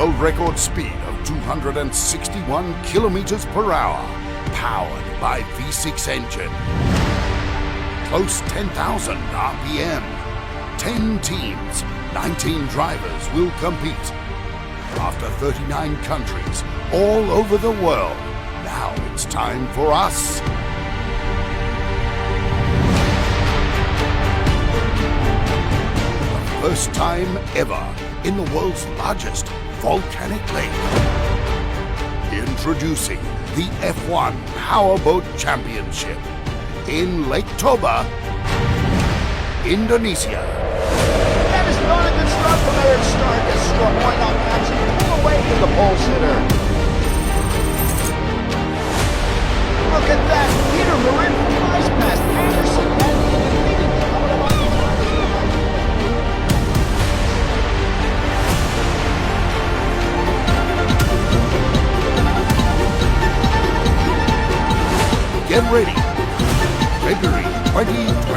world record speed of 261 kilometers per hour, powered by V6 engine. Close 10,000 RPM. 10 teams, 19 drivers will compete. After 39 countries all over the world, now it's time for us. The first time ever in the world's largest volcanic lake. Introducing the F1 Powerboat Championship in Lake Toba, Indonesia. That is not a good start from Eric Stark as Strong why not match and pull away from the pole sitter. Look at that! Peter Marin flies past Anderson and the leading Get ready. February 2020.